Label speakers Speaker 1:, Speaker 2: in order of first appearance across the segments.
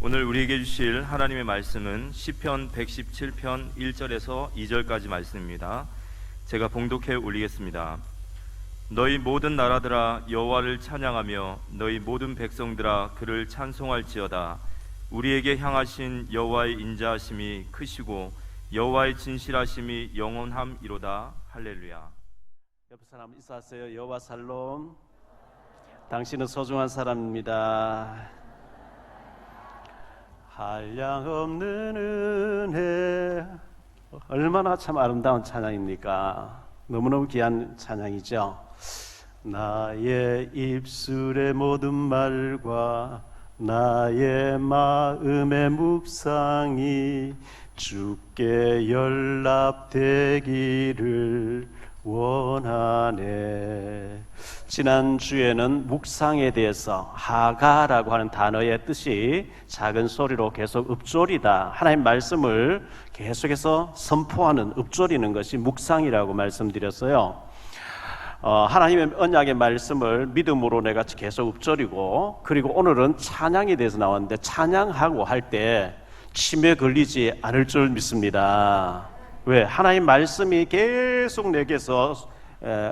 Speaker 1: 오늘 우리에게 주실 하나님의 말씀은 시편 117편 1절에서 2절까지 말씀입니다. 제가 봉독해 올리겠습니다. 너희 모든 나라들아 여호와를 찬양하며 너희 모든 백성들아 그를 찬송할지어다. 우리에게 향하신 여호와의 인자하심이 크시고 여호와의 진실하심이 영원함이로다. 할렐루야.
Speaker 2: 옆에 사람 인사하세요. 여호와 살롬. 당신은 소중한 사람입니다. 한량없는 은혜, 얼마나 참 아름다운 찬양입니까? 너무너무 귀한 찬양이죠. 나의 입술의 모든 말과 나의 마음의 묵상이 주께 연락되기를 원하네. 지난주에는 묵상에 대해서 하가라고 하는 단어의 뜻이 작은 소리로 계속 읊조리다, 하나님 말씀을 계속해서 선포하는, 읊조리는 것이 묵상이라고 말씀드렸어요. 하나님의 언약의 말씀을 믿음으로 내가 계속 읊조리고, 그리고 오늘은 찬양에 대해서 나왔는데, 찬양하고 할 때 침에 걸리지 않을 줄 믿습니다. 왜? 하나님 말씀이 계속 내게서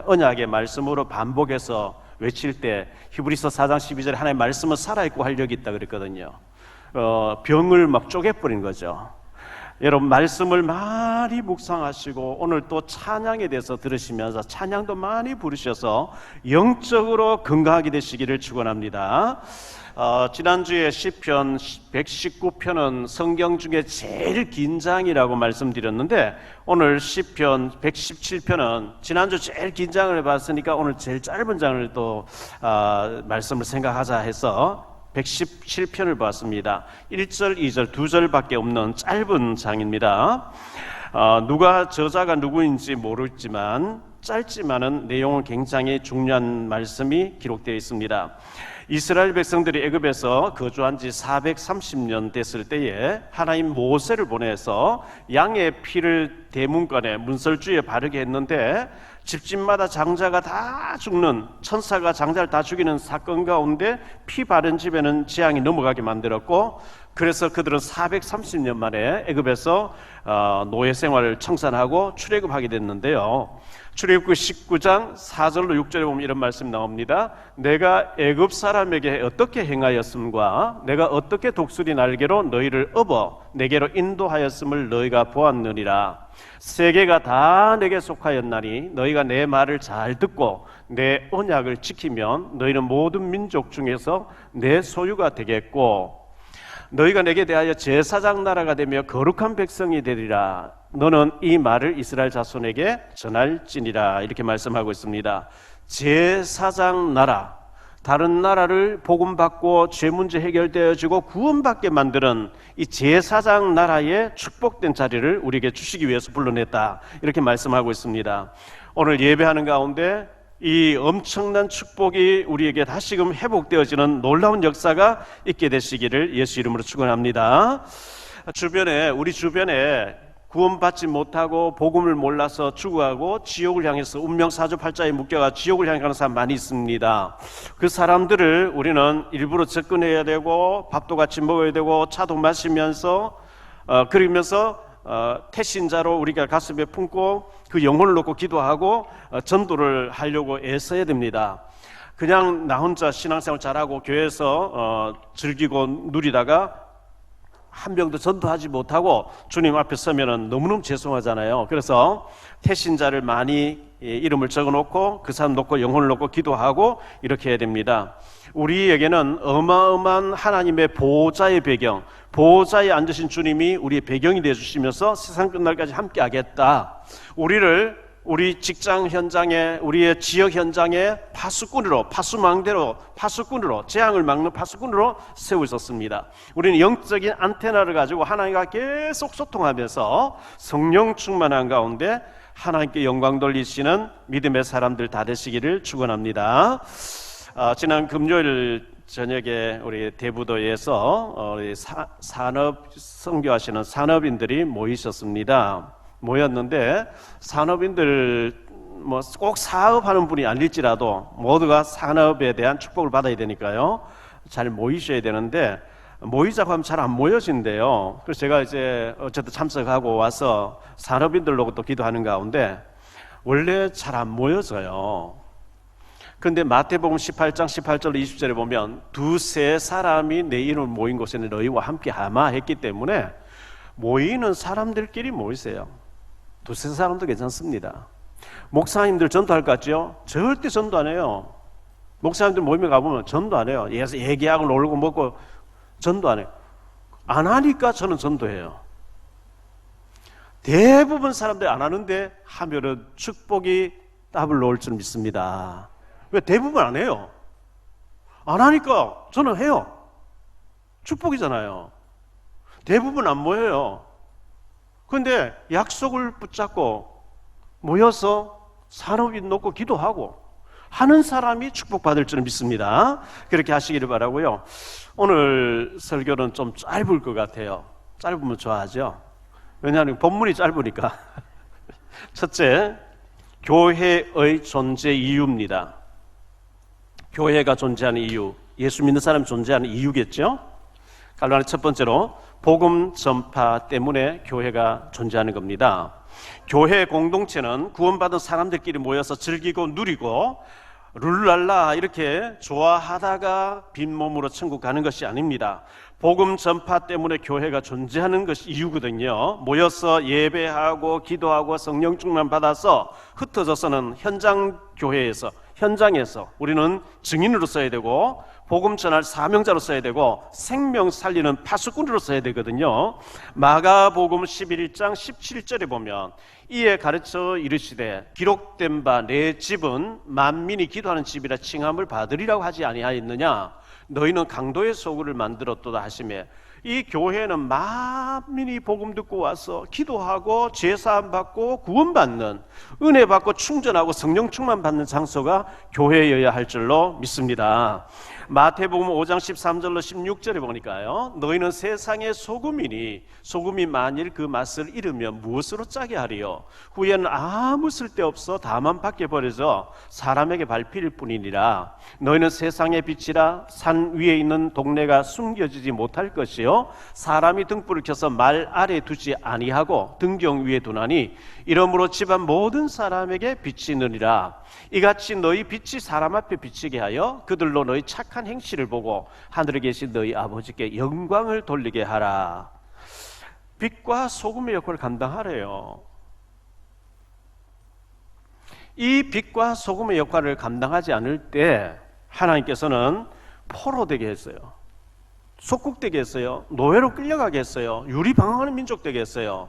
Speaker 2: 언약의 말씀으로 반복해서 외칠 때, 히브리서 4장 12절에 하나님 말씀은 살아있고 활력이 있다 그랬거든요. 병을 막 쪼개버린 거죠. 여러분, 말씀을 많이 묵상하시고 오늘 또 찬양에 대해서 들으시면서 찬양도 많이 부르셔서 영적으로 건강하게 되시기를 축원합니다. 지난주에 시편 119편은 성경 중에 제일 긴 장이라고 말씀드렸는데, 오늘 시편 117편은 지난주 제일 긴 장을 봤으니까 오늘 제일 짧은 장을 또 말씀을 생각하자 해서 117편을 봤습니다. 1절, 2절, 2절밖에 없는 짧은 장입니다. 누가 저자가 누구인지 모르지만 짧지만은 내용은 굉장히 중요한 말씀이 기록되어 있습니다. 이스라엘 백성들이 애굽에서 거주한 지 430년 됐을 때에 하나님 모세를 보내서 양의 피를 대문간에 문설주에 바르게 했는데, 집집마다 장자가 다 죽는, 천사가 장자를 다 죽이는 사건 가운데 피 바른 집에는 재앙이 넘어가게 만들었고, 그래서 그들은 430년 만에 애굽에서 노예 생활을 청산하고 출애굽하게 됐는데요. 출애굽기 19장 4절로 6절에 보면 이런 말씀이 나옵니다. 내가 애굽 사람에게 어떻게 행하였음과 내가 어떻게 독수리 날개로 너희를 업어 내게로 인도하였음을 너희가 보았느니라. 세계가 다 내게 속하였나니 너희가 내 말을 잘 듣고 내 언약을 지키면 너희는 모든 민족 중에서 내 소유가 되겠고, 너희가 내게 대하여 제사장 나라가 되며 거룩한 백성이 되리라. 너는 이 말을 이스라엘 자손에게 전할지니라. 이렇게 말씀하고 있습니다. 제사장 나라, 다른 나라를 복음받고 죄 문제 해결되어지고 구원받게 만드는 이 제사장 나라의 축복된 자리를 우리에게 주시기 위해서 불러냈다, 이렇게 말씀하고 있습니다. 오늘 예배하는 가운데 이 엄청난 축복이 우리에게 다시금 회복되어지는 놀라운 역사가 있게 되시기를 예수 이름으로 축원합니다. 우리 주변에 구원받지 못하고 복음을 몰라서 죽어가고 지옥을 향해서 운명사주팔자에 묶여가 지옥을 향해 가는 사람 많이 있습니다. 그 사람들을 우리는 일부러 접근해야 되고 밥도 같이 먹어야 되고 차도 마시면서 그러면서 태신자로 우리가 가슴에 품고 그 영혼을 놓고 기도하고 전도를 하려고 애써야 됩니다. 그냥 나 혼자 신앙생활 잘하고 교회에서 즐기고 누리다가 한 명도 전도하지 못하고 주님 앞에 서면은 너무너무 죄송하잖아요. 그래서 태신자를 많이 이름을 적어놓고 그 사람 놓고 영혼을 놓고 기도하고 이렇게 해야 됩니다. 우리에게는 어마어마한 하나님의 보호자의 배경, 보호자에 앉으신 주님이 우리의 배경이 되어주시면서 세상 끝날까지 함께 하겠다. 우리 직장 현장에, 우리의 지역 현장에 파수꾼으로, 파수꾼으로 재앙을 막는 파수꾼으로 세워 있었습니다. 우리는 영적인 안테나를 가지고 하나님과 계속 소통하면서 성령 충만한 가운데 하나님께 영광 돌리시는 믿음의 사람들 다 되시기를 축원합니다. 지난 금요일 저녁에 우리 대부도에서 우리 산업 선교하시는 산업인들이 모였는데, 산업인들 꼭 사업하는 분이 아닐지라도 모두가 산업에 대한 축복을 받아야 되니까요, 잘 모이셔야 되는데, 모이자고 하면 잘 안 모여진대요. 그래서 제가 이제 어쨌든 참석하고 와서 산업인들로 또 기도하는 가운데 원래 잘 안 모여져요. 그런데 마태복음 18장 18절 20절에 보면 두세 사람이 내 이름을 모인 곳에는 너희와 함께 하마 했기 때문에 모이는 사람들끼리 모이세요. 두세 사람도 괜찮습니다. 목사님들 전도할 것 같죠? 절대 전도 안 해요. 목사님들 모임에 가보면 전도 안 해요. 얘기하고 놀고 먹고 전도 안 해요. 안 하니까 저는 전도해요. 대부분 사람들이 안 하는데 하면은 축복이 답을 놓을 줄 믿습니다. 왜 대부분 안 해요? 안 하니까 저는 해요. 축복이잖아요. 대부분 안 모여요. 그런데 약속을 붙잡고 모여서 산업인 놓고 기도하고 하는 사람이 축복받을 줄 믿습니다. 그렇게 하시기를 바라고요. 오늘 설교는 좀 짧을 것 같아요. 짧으면 좋아하죠. 왜냐하면 본문이 짧으니까. 첫째, 교회의 존재 이유입니다. 교회가 존재하는 이유, 예수 믿는 사람이 존재하는 이유겠죠. 갈라디아 첫 번째로 복음 전파 때문에 교회가 존재하는 겁니다. 교회 공동체는 구원받은 사람들끼리 모여서 즐기고 누리고 룰랄라 이렇게 좋아하다가 빈몸으로 천국 가는 것이 아닙니다. 복음 전파 때문에 교회가 존재하는 것이 이유거든요. 모여서 예배하고 기도하고 성령 충만 받아서 흩어져서는 현장에서 우리는 증인으로 써야 되고 복음 전할 사명자로 써야 되고 생명 살리는 파수꾼으로 써야 되거든요. 마가복음 11장 17절에 보면 이에 가르쳐 이르시되 기록된 바 내 집은 만민이 기도하는 집이라 칭함을 받으리라고 하지 아니하였느냐. 너희는 강도의 소굴을 만들었도다 하시매, 이 교회는 만민이 복음 듣고 와서 기도하고 제사함 받고 구원받는, 은혜 받고 충전하고 성령 충만 받는 장소가 교회여야 할 줄로 믿습니다. 마태복음 5장 13절로 16절에 보니까요, 너희는 세상의 소금이니 소금이 만일 그 맛을 잃으면 무엇으로 짜게 하리요? 후에는 아무 쓸데없어 다만 밖에 버려져 사람에게 밟힐 뿐이니라. 너희는 세상의 빛이라. 산 위에 있는 동네가 숨겨지지 못할 것이요 사람이 등불을 켜서 말 아래 두지 아니하고 등경 위에 두나니 이러므로 집안 모든 사람에게 비치느니라. 이같이 너희 빛이 사람 앞에 비치게 하여 그들로 너희 착한 행실을 보고 하늘에 계신 너희 아버지께 영광을 돌리게 하라. 빛과 소금의 역할을 감당하래요. 이 빛과 소금의 역할을 감당하지 않을 때 하나님께서는 포로되게 했어요. 속국되게 했어요. 노예로 끌려가게 했어요. 유리방황하는 민족 되게 했어요.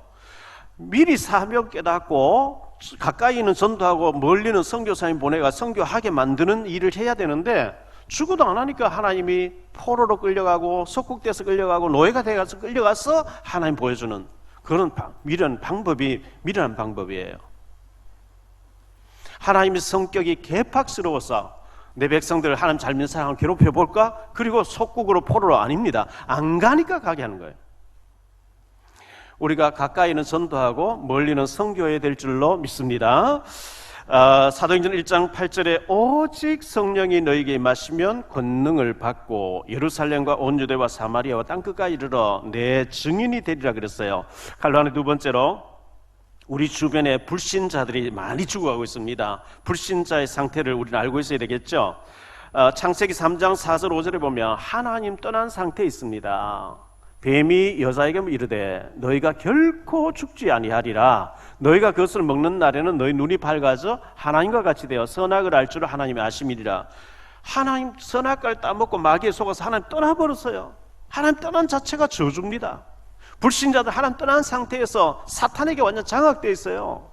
Speaker 2: 미리 사명 깨닫고 가까이 있는 전도하고 멀리는 선교사님 보내가 선교하게 만드는 일을 해야 되는데 죽어도 안 하니까 하나님이 포로로 끌려가고 속국돼서 끌려가고 노예가 돼가서 끌려가서 하나님 보여주는 그런 미련한 방법이에요. 하나님의 성격이 개팍스러워서 내 백성들을 하나님 잘 믿는 사람을 괴롭혀 볼까? 그리고 속국으로 포로로 아닙니다. 안 가니까 가게 하는 거예요. 우리가 가까이는 전도하고 멀리는 선교해야 될 줄로 믿습니다. 사도행전 1장 8절에 오직 성령이 너희에게 임하시면 권능을 받고 예루살렘과 온 유대와 사마리아와 땅끝까지 이르러 내 증인이 되리라 그랬어요. 갈라디아 두 번째로 우리 주변에 불신자들이 많이 죽어가고 있습니다. 불신자의 상태를 우리는 알고 있어야 되겠죠. 창세기 3장 4절 5절에 보면 하나님 떠난 상태에 있습니다. 뱀이 여자에게 이르되 너희가 결코 죽지 아니하리라. 너희가 그것을 먹는 날에는 너희 눈이 밝아져 하나님과 같이 되어 선악을 알 줄을 하나님이 아심이리라. 하나님 선악과를 따먹고 마귀에 속아서 하나님 떠나버렸어요. 하나님 떠난 자체가 저주입니다. 불신자들 하나님 떠난 상태에서 사탄에게 완전 장악되어 있어요.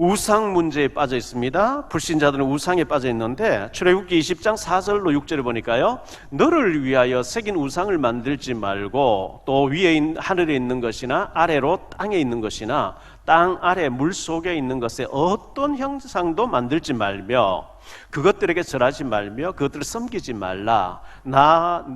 Speaker 2: 우상 문제에 빠져 있습니다. 불신자들은 우상에 빠져 있는데 출애굽기 20장 4절로 6절을 보니까요, 너를 위하여 새긴 우상을 만들지 말고 또 위에 하늘에 있는 것이나 아래로 땅에 있는 것이나 땅 아래 물 속에 있는 것에 어떤 형상도 만들지 말며 그것들에게 절하지 말며 그것들을 섬기지 말라.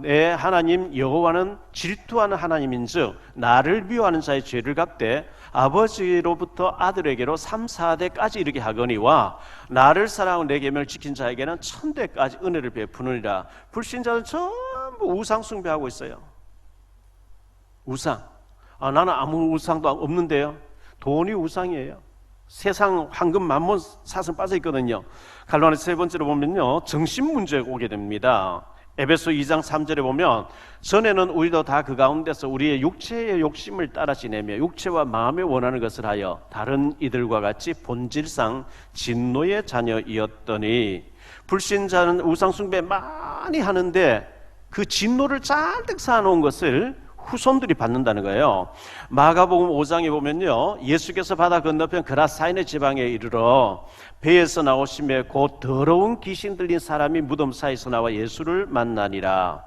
Speaker 2: 내 하나님 여호와는 질투하는 하나님인즉 나를 미워하는 자의 죄를 갚되 아버지로부터 아들에게로 3, 4대까지 이르게 하거니와 나를 사랑하고 내 계명을 지킨 자에게는 1000대까지 은혜를 베푸느니라. 불신자는 전부 전부 우상 숭배하고 있어요. 우상. 나는 아무 우상도 없는데요. 돈이 우상이에요. 세상 황금 만몬 사슬 빠져 있거든요. 갈로안의 세 번째로 보면요, 정신 문제가 오게 됩니다. 에베소 2장 3절에 보면 전에는 우리도 다 그 가운데서 우리의 육체의 욕심을 따라 지내며 육체와 마음에 원하는 것을 하여 다른 이들과 같이 본질상 진노의 자녀이었더니, 불신자는 우상 숭배 많이 하는데 그 진노를 잔뜩 쌓아놓은 것을 후손들이 받는다는 거예요. 마가복음 5장에 보면요, 예수께서 바다 건너편 그라사인의 지방에 이르러 배에서 나오시며 곧 더러운 귀신 들린 사람이 무덤 사이에서 나와 예수를 만나니라.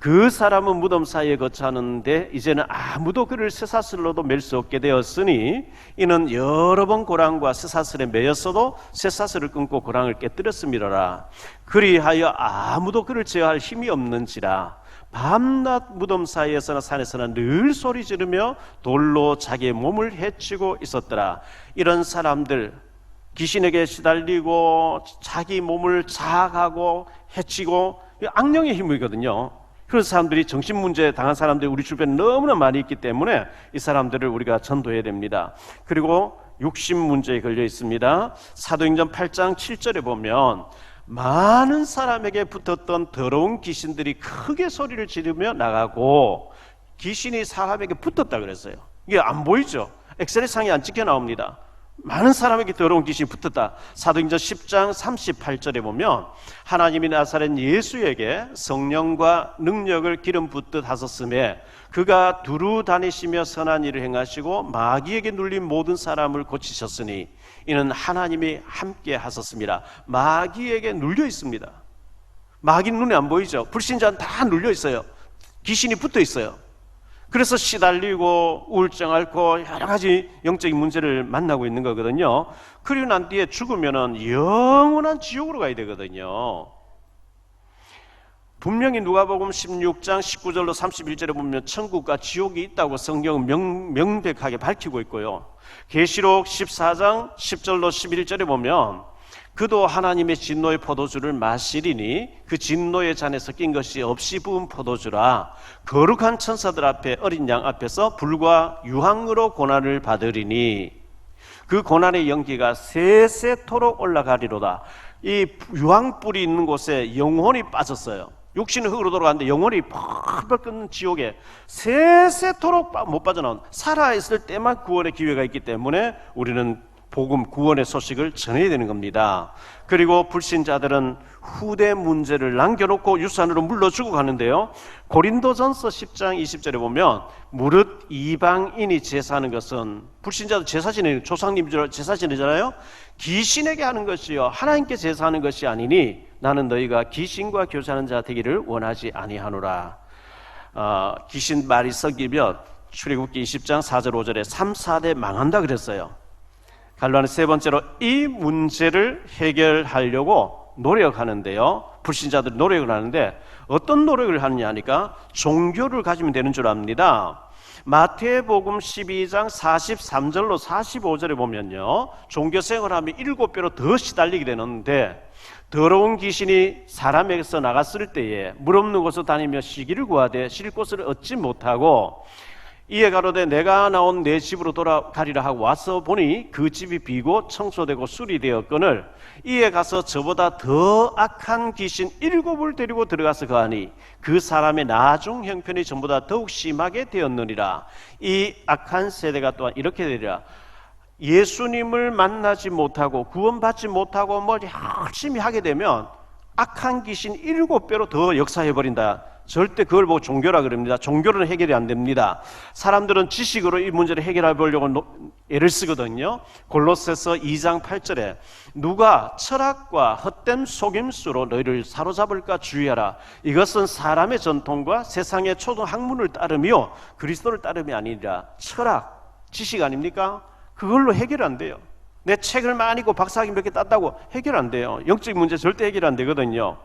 Speaker 2: 그 사람은 무덤 사이에 거처하는데 이제는 아무도 그를 쇠사슬로도 맬 수 없게 되었으니, 이는 여러 번 고랑과 쇠사슬에 매였어도 쇠사슬을 끊고 고랑을 깨뜨렸음이로라. 그리하여 아무도 그를 제어할 힘이 없는지라. 밤낮 무덤 사이에서나 산에서나 늘 소리 지르며 돌로 자기의 몸을 해치고 있었더라. 이런 사람들, 귀신에게 시달리고 자기 몸을 자학하고 해치고, 악령의 힘이거든요. 그런 사람들이 정신문제 당한 사람들이 우리 주변에 너무나 많이 있기 때문에 이 사람들을 우리가 전도해야 됩니다. 그리고 육신 문제에 걸려 있습니다. 사도행전 8장 7절에 보면 많은 사람에게 붙었던 더러운 귀신들이 크게 소리를 지르며 나가고, 귀신이 사람에게 붙었다 그랬어요. 이게 안 보이죠? 엑스레이 상에 안 찍혀 나옵니다. 많은 사람에게 더러운 귀신이 붙었다. 사도행전 10장 38절에 보면 하나님이 나사렛 예수에게 성령과 능력을 기름 붓듯 하셨음에 그가 두루 다니시며 선한 일을 행하시고 마귀에게 눌린 모든 사람을 고치셨으니 이는 하나님이 함께 하셨습니다. 마귀에게 눌려 있습니다. 마귀는 눈에 안 보이죠? 불신자는 다 눌려 있어요. 귀신이 붙어 있어요. 그래서 시달리고 우울증 앓고 여러 가지 영적인 문제를 만나고 있는 거거든요. 그리고 난 뒤에 죽으면은 영원한 지옥으로 가야 되거든요. 분명히 누가복음 16장 19절로 31절에 보면 천국과 지옥이 있다고 성경은 명백하게 밝히고 있고요. 계시록 14장 10절로 11절에 보면 그도 하나님의 진노의 포도주를 마시리니 그 진노의 잔에 섞인 것이 없이 부은 포도주라. 거룩한 천사들 앞에 어린 양 앞에서 불과 유황으로 고난을 받으리니 그 고난의 연기가 세세토록 올라가리로다. 이 유황불이 있는 곳에 영혼이 빠졌어요. 육신은 흙으로 돌아가는데 영혼이 펄펄 끓는 지옥에 세세토록 못 빠져나온, 살아있을 때만 구원의 기회가 있기 때문에 우리는 복음 구원의 소식을 전해야 되는 겁니다. 그리고 불신자들은 후대 문제를 남겨놓고 유산으로 물러주고 가는데요. 고린도전서 10장 20절에 보면 무릇 이방인이 제사하는 것은, 불신자도 제사 지내는, 조상님 제사 지내잖아요. 귀신에게 하는 것이요 하나님께 제사하는 것이 아니니 나는 너희가 귀신과 교제하는 자 되기를 원하지 아니하노라. 귀신 말이 섞이면 출애굽기 20장 4절 5절에 3, 4대 망한다 그랬어요. 갈로안은 세 번째로 이 문제를 해결하려고 노력하는데요. 불신자들이 노력을 하는데 어떤 노력을 하느냐 하니까 종교를 가지면 되는 줄 압니다. 마태복음 12장 43절로 45절에 보면요, 종교생활하면 7배로 더 시달리게 되는데 더러운 귀신이 사람에게서 나갔을 때에 물 없는 곳을 다니며 쉬기를 구하되 쉴 곳을 얻지 못하고 이에 가로되 내가 나온 내 집으로 돌아가리라 하고 와서 보니 그 집이 비고 청소되고 수리되었거늘 이에 가서 저보다 더 악한 귀신 7을 데리고 들어가서 거하니 그 사람의 나중 형편이 전보다 더욱 심하게 되었느니라. 이 악한 세대가 또한 이렇게 되리라. 예수님을 만나지 못하고 구원받지 못하고 뭐 열심히 하게 되면 악한 귀신 7배로 더 역사해버린다. 절대 그걸 보고 종교라 그럽니다. 종교는 해결이 안 됩니다. 사람들은 지식으로 이 문제를 해결해 보려고 애를 쓰거든요. 골로새서 2장 8절에 누가 철학과 헛된 속임수로 너희를 사로잡을까 주의하라. 이것은 사람의 전통과 세상의 초등 학문을 따르며 그리스도를 따름이 아니라 철학, 지식 아닙니까? 그걸로 해결 안 돼요. 내 책을 많이 읽고 박사학위 몇 개 땄다고 해결 안 돼요. 영적인 문제 절대 해결 안 되거든요.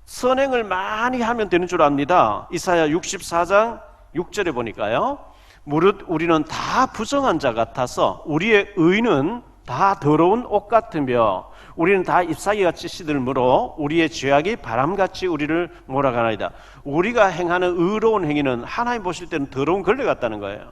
Speaker 2: 선행을 많이 하면 되는 줄 압니다. 이사야 64장 6절에 보니까요, 무릇 우리는 다 부정한 자 같아서 우리의 의는 다 더러운 옷 같으며 우리는 다 잎사귀같이 시들므로 우리의 죄악이 바람같이 우리를 몰아가나이다. 우리가 행하는 의로운 행위는 하나님 보실 때는 더러운 걸레 같다는 거예요.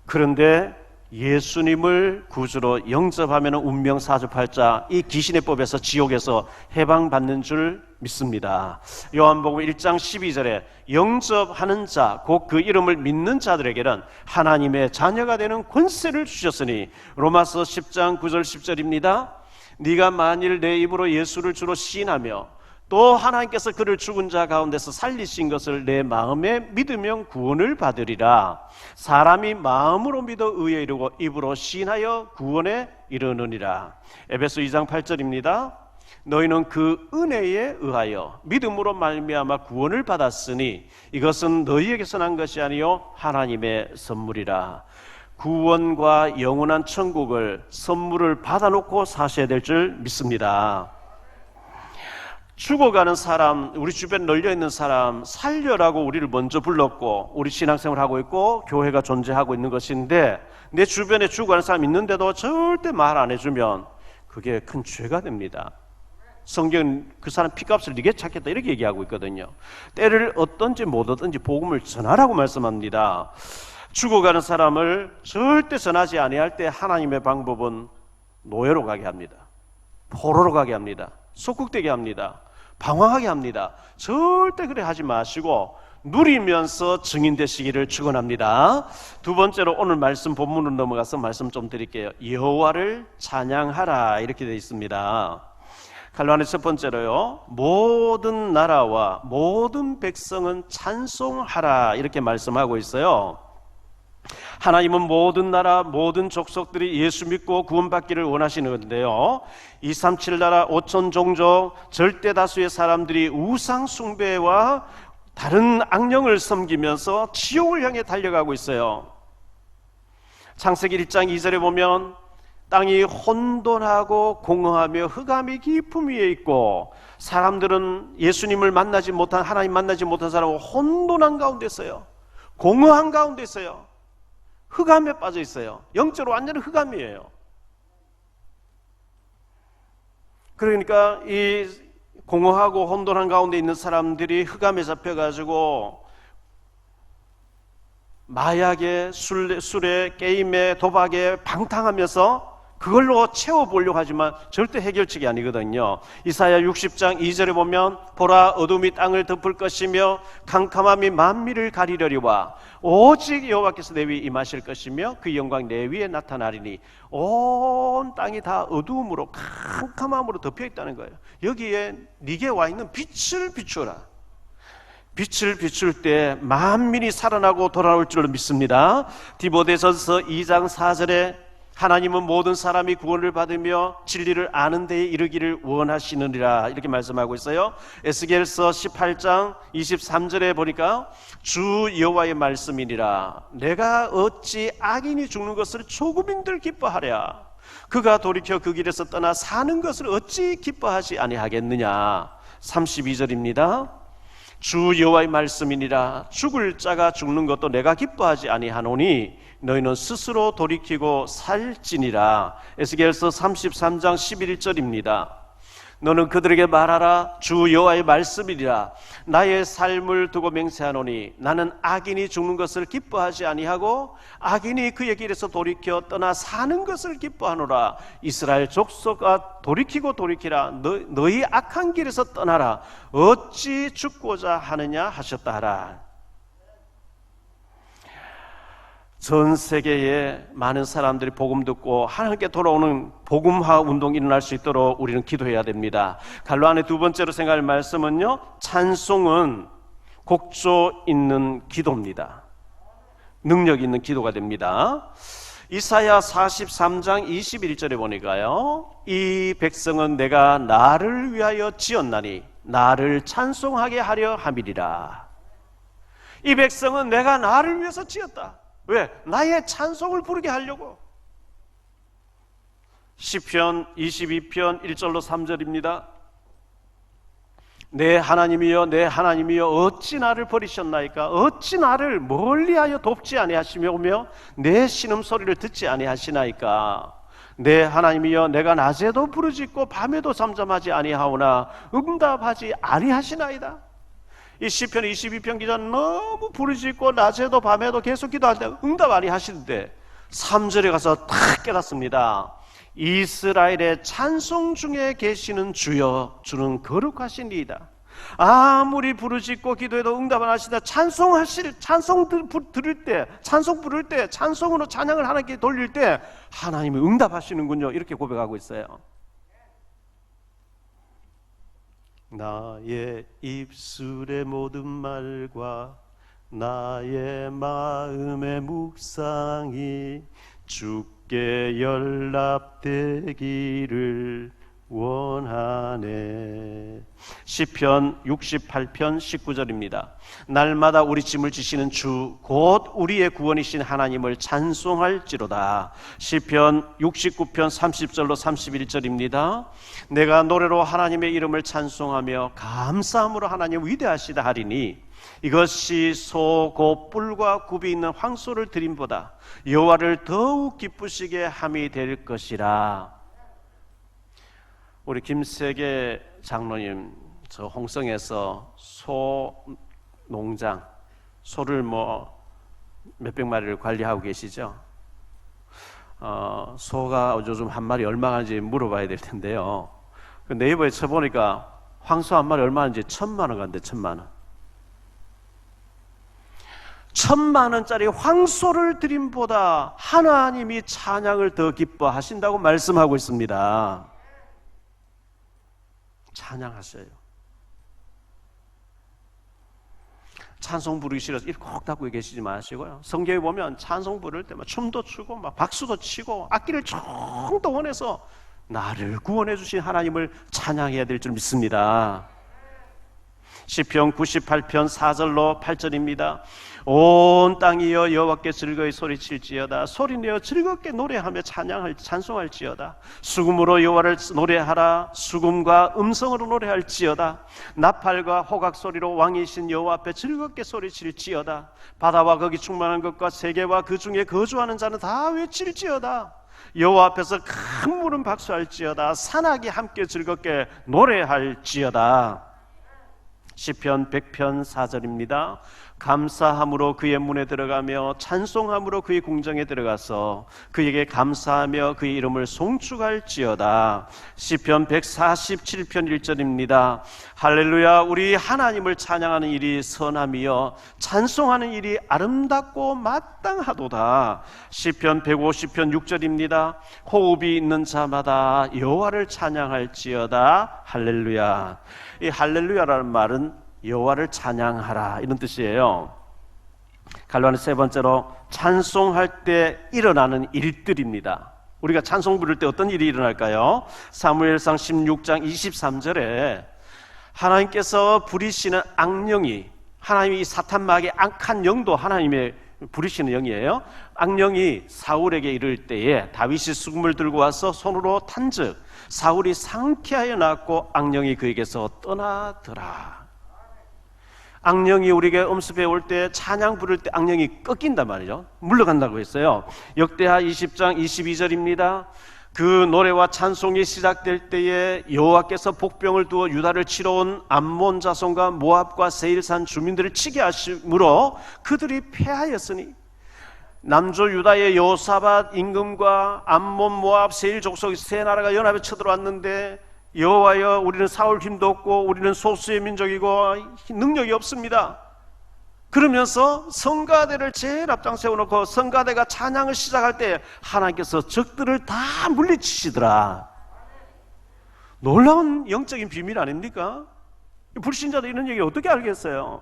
Speaker 2: 그런데 예수님을 구주로 영접하면 운명 사주팔자 이 귀신의 법에서 지옥에서 해방받는 줄 믿습니다. 요한복음 1장 12절에 영접하는 자 곧 그 이름을 믿는 자들에게는 하나님의 자녀가 되는 권세를 주셨으니 로마서 10장 9절 10절입니다. 네가 만일 내 입으로 예수를 주로 시인하며 또 하나님께서 그를 죽은 자 가운데서 살리신 것을 내 마음에 믿으면 구원을 받으리라. 사람이 마음으로 믿어 의에 이르고 입으로 시인하여 구원에 이르느니라. 에베소 2장 8절입니다. 너희는 그 은혜에 의하여 믿음으로 말미암아 구원을 받았으니 이것은 너희에게서 난 것이 아니요 하나님의 선물이라. 구원과 영원한 천국을 선물을 받아놓고 사셔야 될 줄 믿습니다. 죽어가는 사람, 우리 주변에 널려있는 사람 살려라고 우리를 먼저 불렀고 우리 신앙생활을 하고 있고 교회가 존재하고 있는 것인데 내 주변에 죽어가는 사람 있는데도 절대 말 안 해주면 그게 큰 죄가 됩니다. 성경은 그 사람 피값을 네게 찾겠다 이렇게 얘기하고 있거든요. 때를 얻든지 못 얻든지 복음을 전하라고 말씀합니다. 죽어가는 사람을 절대 전하지 아니할 때 하나님의 방법은 노예로 가게 합니다. 포로로 가게 합니다. 속국되게 합니다. 방황하게 합니다. 절대 그래 하지 마시고 누리면서 증인 되시기를 축원합니다. 두 번째로 오늘 말씀 본문으로 넘어가서 말씀 좀 드릴게요. 여호와를 찬양하라 이렇게 되어 있습니다. 갈라디아 첫 번째로요. 모든 나라와 모든 백성은 찬송하라 이렇게 말씀하고 있어요. 하나님은 모든 나라 모든 족속들이 예수 믿고 구원받기를 원하시는 건데요. 237 나라 5천 종족 절대 다수의 사람들이 우상 숭배와 다른 악령을 섬기면서 지옥을 향해 달려가고 있어요. 창세기 1장 2절에 보면 땅이 혼돈하고 공허하며 흑암이 깊음 위에 있고 사람들은 예수님을 만나지 못한 하나님 만나지 못한 사람은 혼돈한 가운데 있어요. 공허한 가운데 있어요. 흑암에 빠져 있어요. 영적으로 완전히 흑암이에요. 그러니까 이 공허하고 혼돈한 가운데 있는 사람들이 흑암에 잡혀가지고 마약에 술에 게임에 도박에 방탕하면서 그걸로 채워보려고 하지만 절대 해결책이 아니거든요. 이사야 60장 2절에 보면 보라 어둠이 땅을 덮을 것이며 캄캄함이 만미를 가리려리와 오직 여호와께서 내 위에 임하실 것이며 그 영광 내 위에 나타나리니 온 땅이 다 어두움으로 캄캄함으로 덮여 있다는 거예요. 여기에 네게 와 있는 빛을 비추어라. 빛을 비출 때 만민이 살아나고 돌아올 줄로 믿습니다. 디모데전서 2장 4절에 하나님은 모든 사람이 구원을 받으며 진리를 아는 데에 이르기를 원하시느니라 이렇게 말씀하고 있어요. 에스겔서 18장 23절에 보니까 주 여호와의 말씀이니라 내가 어찌 악인이 죽는 것을 조금인들 기뻐하랴 그가 돌이켜 그 길에서 떠나 사는 것을 어찌 기뻐하지 아니하겠느냐. 32절입니다. 주 여호와의 말씀이니라 죽을 자가 죽는 것도 내가 기뻐하지 아니하노니 너희는 스스로 돌이키고 살지니라. 에스겔서 33장 11절입니다. 너는 그들에게 말하라 주 여호와의 말씀이니라 나의 삶을 두고 맹세하노니 나는 악인이 죽는 것을 기뻐하지 아니하고 악인이 그의 길에서 돌이켜 떠나 사는 것을 기뻐하노라. 이스라엘 족속아 돌이키고 돌이키라 너희 악한 길에서 떠나라 어찌 죽고자 하느냐 하셨다 하라. 전 세계에 많은 사람들이 복음 듣고 하나님께 돌아오는 복음화 운동이 일어날 수 있도록 우리는 기도해야 됩니다. 갈로안의 두 번째로 생각할 말씀은요, 찬송은 곡조 있는 기도입니다. 능력 있는 기도가 됩니다. 이사야 43장 21절에 보니까요, 이 백성은 내가 나를 위하여 지었나니 나를 찬송하게 하려 함이리라. 이 백성은 내가 나를 위해서 지었다. 왜? 나의 찬송을 부르게 하려고. 시편 22편 1절로 3절입니다. 내 하나님이여 내 하나님이여 어찌 나를 버리셨나이까. 어찌 나를 멀리하여 돕지 아니하시며 내 신음소리를 듣지 아니하시나이까. 내 하나님이여 내가 낮에도 부르짖고 밤에도 잠잠하지 아니하오나 응답하지 아니하시나이다. 이 시편 22편 기자 너무 부르짖고 낮에도 밤에도 계속 기도하는데 응답 아니하시는데 3절에 가서 탁 깨닫습니다. 이스라엘의 찬송 중에 계시는 주여 주는 거룩하시니이다. 아무리 부르짖고 기도해도 응답 안 하시다. 찬송 들을 때, 찬송 부를 때, 찬송으로 찬양을 하나님께 돌릴 때 하나님이 응답하시는군요. 이렇게 고백하고 있어요. 나의 입술의 모든 말과 나의 마음의 묵상이 주께 연락되기를 원하네. 시편 68편 19절입니다. 날마다 우리 짐을 지시는 주 곧 우리의 구원이신 하나님을 찬송할지로다. 시편 69편 30절로 31절입니다. 내가 노래로 하나님의 이름을 찬송하며 감사함으로 하나님 위대하시다 하리니 이것이 소 곧 뿔과 굽이 있는 황소를 드림보다 여호와를 더욱 기쁘시게 함이 될 것이라. 우리 김세계 장로님 저 홍성에서 소 농장 소를 몇백 마리를 관리하고 계시죠. 소가 요즘 한 마리 얼마인지 물어봐야 될 텐데요. 그 네이버에 쳐보니까 황소 한 마리 얼마인지 1,000만 원 간대. 1,000만 원. 1,000만 원짜리 황소를 드림보다 하나님이 찬양을 더 기뻐하신다고 말씀하고 있습니다. 찬양하셔요. 찬송 부르기 싫어서 입 꼭 닫고 계시지 마시고요. 성경에 보면 찬송 부를 때 막 춤도 추고 막 박수도 치고 악기를 총동원해서 나를 구원해 주신 하나님을 찬양해야 될 줄 믿습니다. 시편 98편 4절로 8절입니다. 온 땅이여 여호와께 즐거이 소리칠지어다. 소리내어 즐겁게 노래하며 찬송할지어다. 수금으로 여호와를 노래하라. 수금과 음성으로 노래할지어다. 나팔과 호각 소리로 왕이신 여호와 앞에 즐겁게 소리칠지어다. 바다와 거기 충만한 것과 세계와 그 중에 거주하는 자는 다 외칠지어다. 여호와 앞에서 큰 물은 박수할지어다. 산악이 함께 즐겁게 노래할지어다. 시편 100편 4절입니다. 감사함으로 그의 문에 들어가며 찬송함으로 그의 궁정에 들어가서 그에게 감사하며 그의 이름을 송축할지어다. 시편 147편 1절입니다. 할렐루야. 우리 하나님을 찬양하는 일이 선함이여 찬송하는 일이 아름답고 마땅하도다. 시편 150편 6절입니다. 호흡이 있는 자마다 여호와를 찬양할지어다. 할렐루야. 이 할렐루야라는 말은 여호와를 찬양하라 이런 뜻이에요. 갈로아는 세 번째로 찬송할 때 일어나는 일들입니다. 우리가 찬송 부를 때 어떤 일이 일어날까요? 사무엘상 16장 23절에 하나님께서 부리시는 악령이, 하나님이 사탄 마귀의 악한 영도 하나님의 부리시는 영이에요. 악령이 사울에게 이를 때에 다윗이 수금을 들고 와서 손으로 탄즉 사울이 상쾌하여 나았고 악령이 그에게서 떠나더라. 악령이 우리에게 엄습해 올 때 찬양 부를 때 악령이 꺾인단 말이죠. 물러간다고 했어요. 역대하 20장 22절입니다. 그 노래와 찬송이 시작될 때에 여호와께서 복병을 두어 유다를 치러 온 암몬 자손과 모압과 세일산 주민들을 치게 하심으로 그들이 패하였으니 남조 유다의 여호사밧 임금과 암몬 모압 세일 족속 세 나라가 연합에 쳐들어왔는데 여호와여 우리는 사울 힘도 없고 우리는 소수의 민족이고 능력이 없습니다. 그러면서 성가대를 제일 앞장 세워놓고 성가대가 찬양을 시작할 때 하나님께서 적들을 다 물리치시더라. 놀라운 영적인 비밀 아닙니까? 불신자도 이런 얘기 어떻게 알겠어요?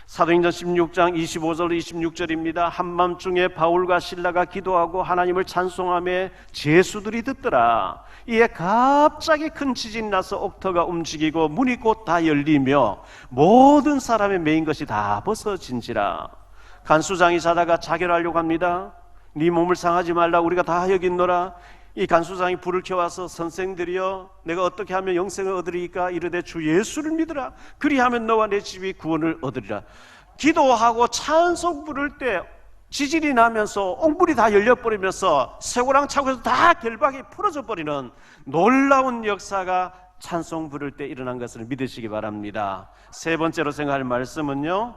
Speaker 2: 사도행전 16장 25절 26절입니다. 한밤중에 바울과 실라가 기도하고 하나님을 찬송하며 제수들이 듣더라. 이에 갑자기 큰 지진이 나서 옥터가 움직이고 문이 곧 다 열리며 모든 사람의 메인 것이 다 벗어진지라. 간수장이 자다가 자결하려고 합니다. 네 몸을 상하지 말라 우리가 다 여기 있노라. 이 간수장이 불을 켜와서 선생들이여 내가 어떻게 하면 영생을 얻으리까 이르되 주 예수를 믿으라. 그리하면 너와 내 집이 구원을 얻으리라. 기도하고 찬송 부를 때 지진이 나면서 옹불이 다 열려버리면서 쇠고랑 차고에서 다 결박이 풀어져 버리는 놀라운 역사가 찬송 부를 때 일어난 것을 믿으시기 바랍니다. 세 번째로 생각할 말씀은요,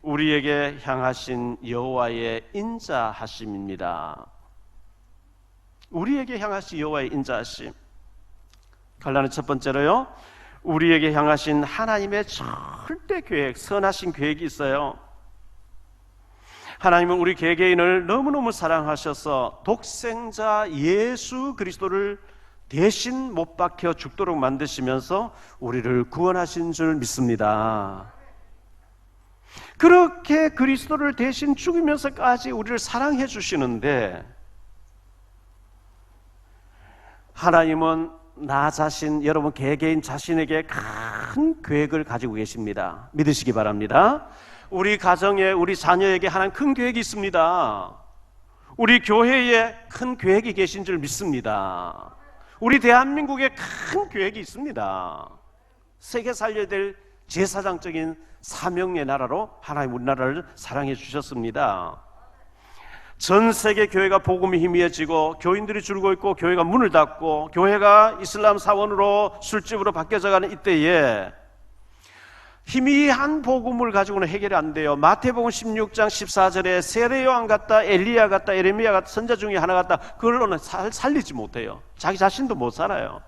Speaker 2: 우리에게 향하신 여호와의 인자하심입니다. 우리에게 향하신 여호와의 인자하심. 갈라는 첫 번째로요, 우리에게 향하신 하나님의 절대 계획, 선하신 계획이 있어요. 하나님은 우리 개개인을 너무너무 사랑하셔서 독생자 예수 그리스도를 대신 못 박혀 죽도록 만드시면서 우리를 구원하신 줄 믿습니다. 그렇게 그리스도를 대신 죽이면서까지 우리를 사랑해 주시는데, 하나님은 나 자신, 여러분 개개인 자신에게 큰 계획을 가지고 계십니다. 믿으시기 바랍니다. 우리 가정에, 우리 자녀에게 하나님 큰 계획이 있습니다. 우리 교회에 큰 계획이 계신 줄 믿습니다. 우리 대한민국에 큰 계획이 있습니다. 세계 살려야 될 제사장적인 사명의 나라로 하나님 우리나라를 사랑해 주셨습니다. 전 세계 교회가 복음이 희미해지고 교인들이 줄고 있고 교회가 문을 닫고 교회가 이슬람 사원으로 술집으로 바뀌어져가는 이때에 희미한 복음을 가지고는 해결이 안 돼요. 마태복음 16장 14절에 세례 요한 같다, 엘리야 같다, 예레미야 같다, 선자 중에 하나 같다, 그걸로는 살리지 못해요. 자기 자신도 못 살아요.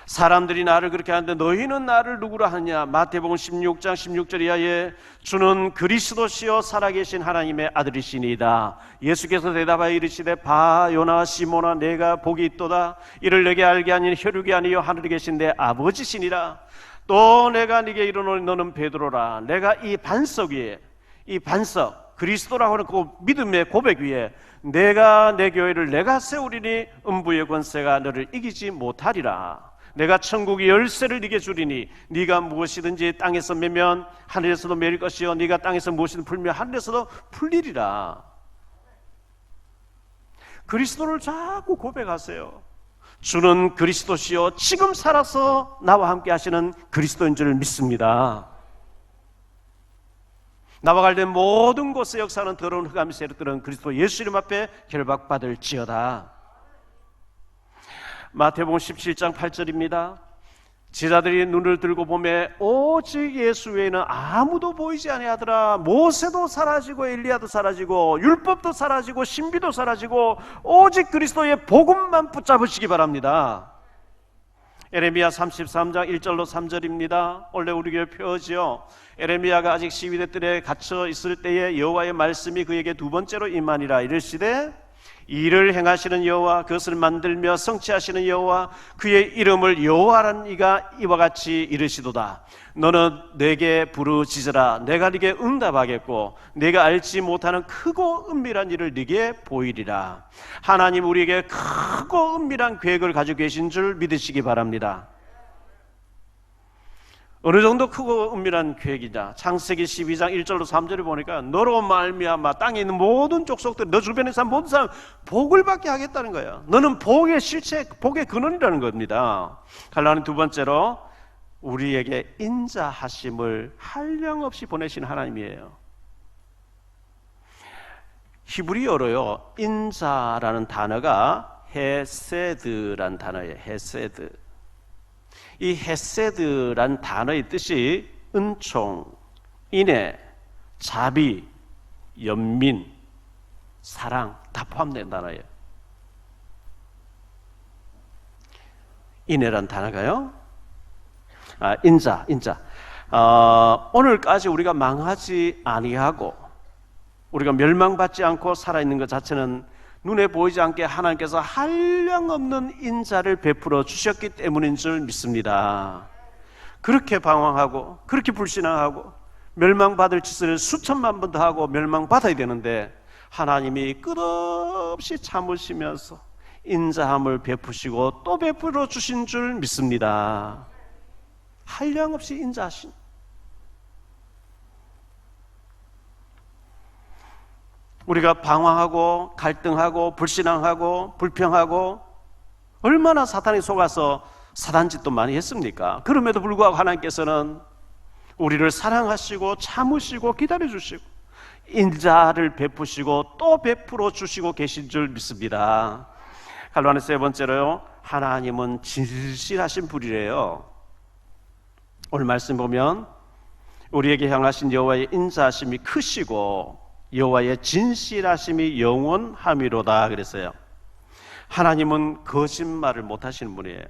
Speaker 2: 사람들이 나를 그렇게 하는데 너희는 나를 누구라 하냐? 마태복음 16장 16절 이하에 주는 그리스도시요 살아계신 하나님의 아들이시니이다. 예수께서 대답하여 이르시되 바 요나 시모나 내가 복이 있도다. 이를 내게 알게 하니 혈육이 아니요 하늘에 계신 내 아버지시니라. 또 내가 네게 이르노니 너는 베드로라. 내가 이 반석 위에, 이 반석 그리스도라고 하는 그 믿음의 고백 위에 내가 내 교회를 내가 세우리니 음부의 권세가 너를 이기지 못하리라. 내가 천국의 열쇠를 네게 주리니 네가 무엇이든지 땅에서 매면 하늘에서도 매일 것이요 네가 땅에서 무엇이든 풀면 하늘에서도 풀리리라. 그리스도를 자꾸 고백하세요. 주는 그리스도시요 지금 살아서 나와 함께 하시는 그리스도인 줄 믿습니다. 나와 관련 모든 곳의 역사는 더러운 흑암이 세력들은 그리스도 예수 이름 앞에 결박받을지어다. 마태복음 17장 8절입니다. 제자들이 눈을 들고 보매 오직 예수 외에는 아무도 보이지 아니하더라. 모세도 사라지고 엘리야도 사라지고 율법도 사라지고 신비도 사라지고 오직 그리스도의 복음만 붙잡으시기 바랍니다. 에레미야 33장 1절로 3절입니다. 원래 우리 교회 표지요. 에레미야가 아직 시위대 뜰에 갇혀 있을 때에 여호와의 말씀이 그에게 두 번째로 임하니라. 이르시되 이를 행하시는 여호와, 그것을 만들며 성취하시는 여호와, 그의 이름을 여호와라는 이가 이와 같이 이르시도다. 너는 내게 부르짖으라. 내가 네게 응답하겠고 네가 알지 못하는 크고 은밀한 일을 네게 보이리라. 하나님 우리에게 크고 은밀한 계획을 가지고 계신 줄 믿으시기 바랍니다. 어느 정도 크고 은밀한 계획이냐? 창세기 12장 1절로 3절을 보니까 너로 말미암아 땅에 있는 모든 족속들, 너 주변에 사는 모든 사람 복을 받게 하겠다는 거예요. 너는 복의 실체, 복의 근원이라는 겁니다. 갈라는 두 번째로 우리에게 인자하심을 한량없이 보내신 하나님이에요. 히브리어로요, 인자라는 단어가 헤세드라는 단어예요. 헤세드. 이 헤세드란 단어의 뜻이 은총, 인애, 자비, 연민, 사랑 다 포함된 단어예요. 인애란 단어가요, 인자. 오늘까지 우리가 망하지 아니하고 우리가 멸망받지 않고 살아있는 것 자체는 눈에 보이지 않게 하나님께서 한량없는 인자를 베풀어 주셨기 때문인 줄 믿습니다. 그렇게 방황하고 그렇게 불신앙하고 멸망받을 짓을 수천만 번 더 하고 멸망받아야 되는데 하나님이 끝없이 참으시면서 인자함을 베푸시고 또 베풀어 주신 줄 믿습니다. 한량없이 인자하신. 우리가 방황하고 갈등하고 불신앙하고 불평하고 얼마나 사탄에 속아서 사단짓도 많이 했습니까? 그럼에도 불구하고 하나님께서는 우리를 사랑하시고 참으시고 기다려주시고 인자를 베푸시고 또 베풀어 주시고 계신 줄 믿습니다. 갈로안의 세 번째로요, 하나님은 진실하신 분이래요. 오늘 말씀 보면 우리에게 향하신 여호와의 인자하심이 크시고 여호와의 진실하심이 영원함이로다 그랬어요. 하나님은 거짓말을 못하시는 분이에요.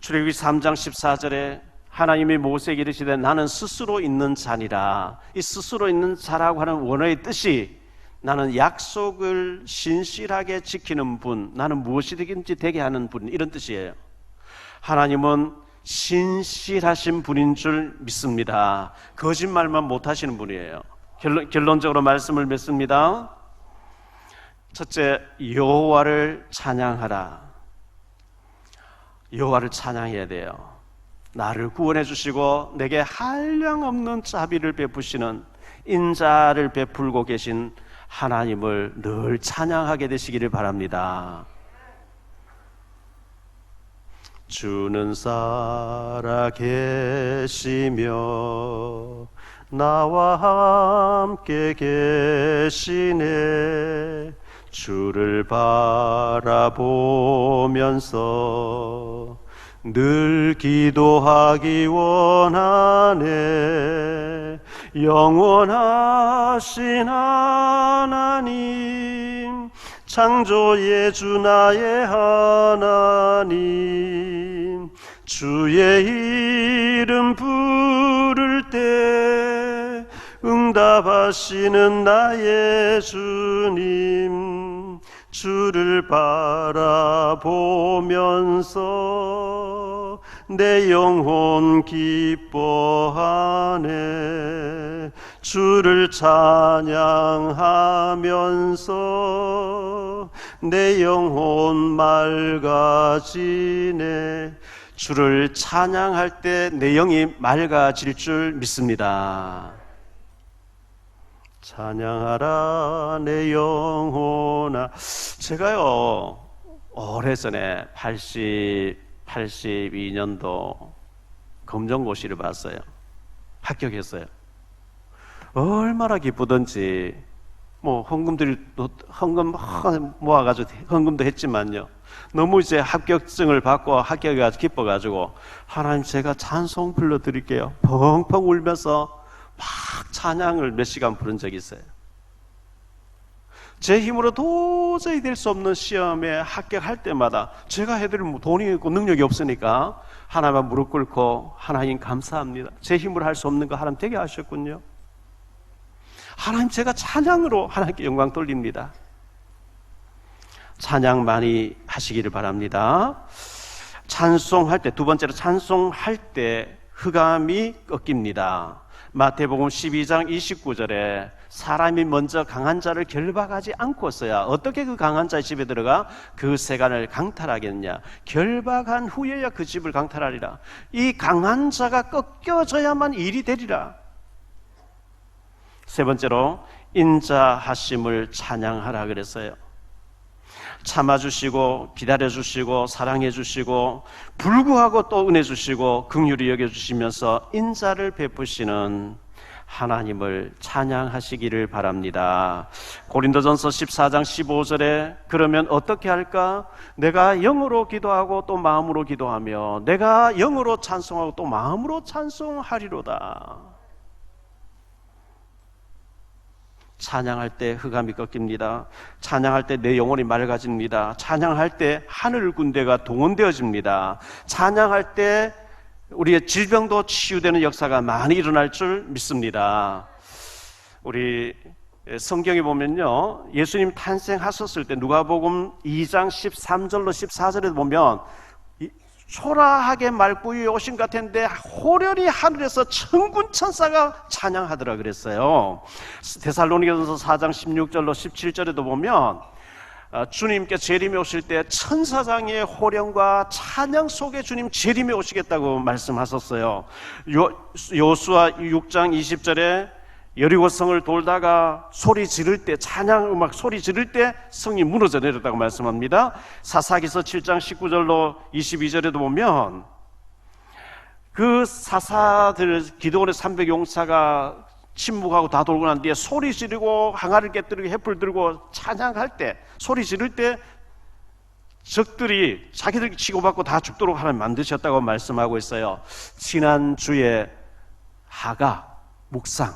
Speaker 2: 출애굽기 3장 14절에 하나님이 모세에게 이르시되 나는 스스로 있는 자니라. 이 스스로 있는 자라고 하는 원어의 뜻이 나는 약속을 신실하게 지키는 분, 나는 무엇이든지 되게 하는 분, 이런 뜻이에요. 하나님은 신실하신 분인 줄 믿습니다. 거짓말만 못하시는 분이에요. 결론적으로 말씀을 맺습니다. 첫째, 여호와를 찬양하라. 여호와를 찬양해야 돼요. 나를 구원해 주시고 내게 한량없는 자비를 베푸시는, 인자를 베풀고 계신 하나님을 늘 찬양하게 되시기를 바랍니다. 주는 살아계시며 나와 함께 계시네. 주를 바라보면서 늘 기도하기 원하네. 영원하신 하나님, 창조의 주 나의 하나님, 주의 이름 부를 때 응답하시는 나의 주님, 주를 바라보면서 내 영혼 기뻐하네. 주를 찬양하면서 내 영혼 맑아지네. 주를 찬양할 때 내 영이 맑아질 줄 믿습니다. 찬양하라 내 영혼아. 제가요 오래전에 82년도 검정고시를 봤어요. 합격했어요. 얼마나 기쁘던지. 헌금 모아가지고 헌금도 했지만요, 너무 이제 합격증을 받고 합격해가지고 기뻐가지고 하나님 제가 찬송 불러드릴게요, 펑펑 울면서 막 찬양을 몇 시간 부른 적이 있어요. 제 힘으로 도저히 될 수 없는 시험에 합격할 때마다 제가 해드릴 돈이 있고 능력이 없으니까 하나님만 무릎 꿇고 하나님 감사합니다. 제 힘으로 할 수 없는 거 하나님 되게 하셨군요. 하나님 제가 찬양으로 하나님께 영광 돌립니다. 찬양 많이 하시기를 바랍니다. 찬송할 때, 두 번째로 찬송할 때 흑암이 꺾입니다. 마태복음 12장 29절에 사람이 먼저 강한 자를 결박하지 않고서야 어떻게 그 강한 자의 집에 들어가 그 세간을 강탈하겠냐. 결박한 후에야 그 집을 강탈하리라. 이 강한 자가 꺾여져야만 일이 되리라. 세 번째로 인자하심을 찬양하라 그랬어요. 참아주시고 기다려주시고 사랑해주시고 불구하고 또 은혜주시고 긍휼히 여겨주시면서 인자를 베푸시는 하나님을 찬양하시기를 바랍니다. 고린도전서 14장 15절에 그러면 어떻게 할까? 내가 영으로 기도하고 또 마음으로 기도하며 내가 영으로 찬송하고 또 마음으로 찬송하리로다. 찬양할 때 흑암이 꺾입니다. 찬양할 때 내 영혼이 맑아집니다. 찬양할 때 하늘 군대가 동원되어집니다. 찬양할 때 우리의 질병도 치유되는 역사가 많이 일어날 줄 믿습니다. 우리 성경에 보면요, 예수님 탄생하셨을 때 누가복음 2장 13절로 14절에 보면 초라하게 말구유에 오신 것 같은데 호련히 하늘에서 천군 천사가 찬양하더라 그랬어요. 데살로니가전서 4장 16절로 17절에도 보면 주님께 재림에 오실 때 천사장의 호령과 찬양 속에 주님 재림에 오시겠다고 말씀하셨어요. 요수아 6장 20절에 여리고성을 돌다가 소리 지를 때, 찬양 음악 소리 지를 때 성이 무너져 내렸다고 말씀합니다. 사사기서 7장 19절로 22절에도 보면 그 사사들, 기드온의 300용사가 침묵하고 다 돌고 난 뒤에 소리 지르고 항아리를 깨뜨리고 횃불 들고 찬양할 때, 소리 지를 때 적들이 자기들이 치고받고 다 죽도록 하나님 만드셨다고 말씀하고 있어요. 지난주에 하가 묵상,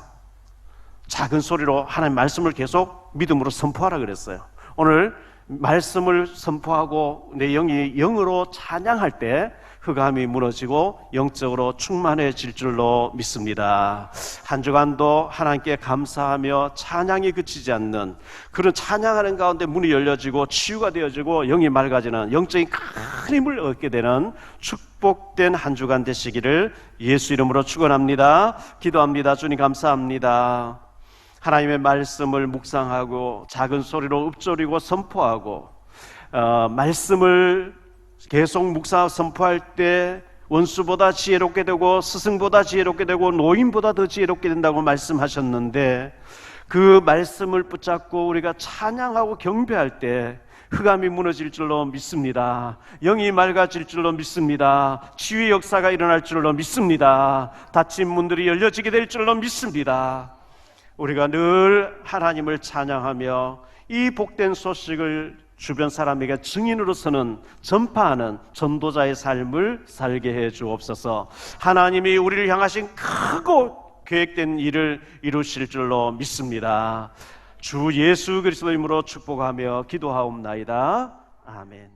Speaker 2: 작은 소리로 하나님 말씀을 계속 믿음으로 선포하라 그랬어요. 오늘 말씀을 선포하고 내 영이 영으로 찬양할 때 흑암이 무너지고 영적으로 충만해질 줄로 믿습니다. 한 주간도 하나님께 감사하며 찬양이 그치지 않는 그런 찬양하는 가운데 문이 열려지고 치유가 되어지고 영이 맑아지는 영적인 큰 힘을 얻게 되는 축복된 한 주간 되시기를 예수 이름으로 축원합니다. 기도합니다. 주님 감사합니다. 하나님의 말씀을 묵상하고 작은 소리로 읊조리고 선포하고 말씀을 계속 묵상 선포할 때 원수보다 지혜롭게 되고 스승보다 지혜롭게 되고 노인보다 더 지혜롭게 된다고 말씀하셨는데 그 말씀을 붙잡고 우리가 찬양하고 경배할 때 흑암이 무너질 줄로 믿습니다. 영이 맑아질 줄로 믿습니다. 치유의 역사가 일어날 줄로 믿습니다. 닫힌 문들이 열려지게 될 줄로 믿습니다. 우리가 늘 하나님을 찬양하며 이 복된 소식을 주변 사람에게 증인으로서는 전파하는 전도자의 삶을 살게 해 주옵소서. 하나님이 우리를 향하신 크고 계획된 일을 이루실 줄로 믿습니다. 주 예수 그리스도 이름으로 축복하며 기도하옵나이다. 아멘.